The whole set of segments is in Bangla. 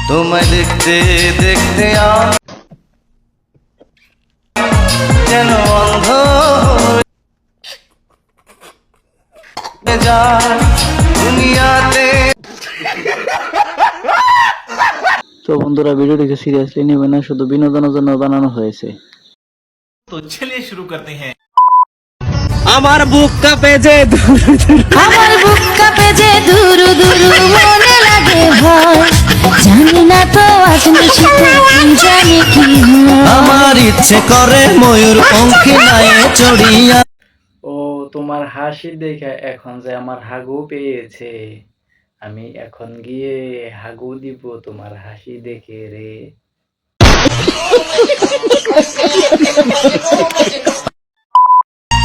তোমায় দেখতে দেখতে যেন অন্ধ হয়ে যায় দুনিয়াতে। তো বন্ধুরা, ভিডিওটিকে সিরিয়াসলি নেবেন না, শুধু বিনোদনের জন্য বানানো হয়েছে। तो चलिए शुरू करते हैं। আমার বুক কাঁপে যে দুরু দুরু মনে লাগে ভয়, জানি না তো আজ নিশিতে কি জানি কি হয়। আমার ইচ্ছে করে ময়ূর পঙ্খী নায়ে চড়িয়া। ও তোমার হাসি দেখে এখন যে আমার হাগু পেয়েছে, আমি এখন গিয়ে হাগু দিব তোমার হাসি দেখে রে।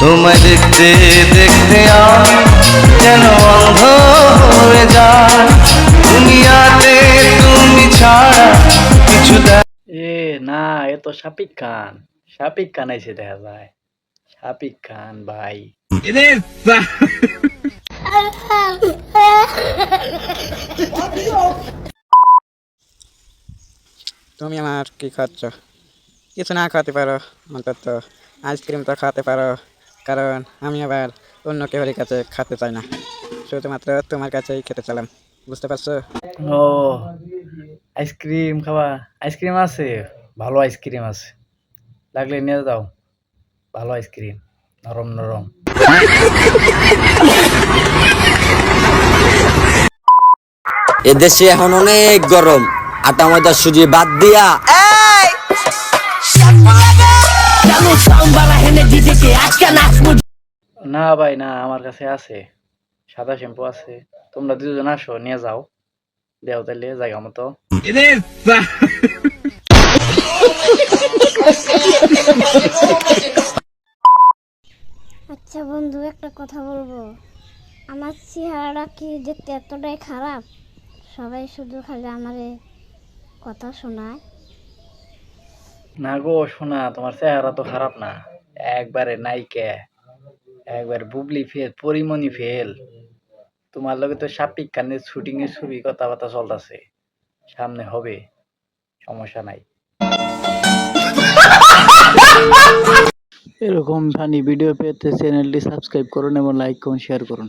তোমায় দেখতে দেখতে যেন অন্ধ হয়ে যায় দুনিয়াতে তুমি ছাড়া কিছু এ না, এ তো শাপিক খান। শাপিক খান এসে দেখা যায়। শাপিক খান ভাই। তুমি আমার কি খাচ্ছ? কিছু না খাতে পারো, অন্তত আইসক্রিম তো খাতে পারো, কারণ আমি আবার অন্য কেউর কাছে খেতে চাই না, শুধুমাত্র তোমার কাছেই খেতে চাইলাম, বুঝতে পারছো? ও আইসক্রিম খাবা? আইসক্রিম আছে, ভালো আইসক্রিম আছে, লাগলে নিয়ে যাও। ভালো আইসক্রিম, নরম নরম। এদেশে এখন অনেক গরম, আটা ময়দা সুজি বাদ দিয়া না ভাই না, আমার কাছে আছে, সাদা শ্যাম্পু আছে। তোমরা দুজন আসো, নিয়ে যাও, দেও তাইলে জায়গা মতো। আচ্ছা বন্ধু, একটা কথা বলবো। আমার চেহারা কি দেখতে এতটাই খারাপ? সবাই শুধু খালি আমারে কথা শোনায়। না গো শোনা, তোমার চেহারা তো খারাপ না, একবারে নাইকে, একবার বুবলি ফেল, পরিমণি ফেল। তোমার লগে তো শাপিক খানের শুটিং এর ছবি কথাবার্তা চলতেছে, সামনে হবে, সমস্যা নাই। এরকম ফানি ভিডিও পেতে চ্যানেলটি সাবস্ক্রাইব করুন এবং লাইক করুন, শেয়ার করুন।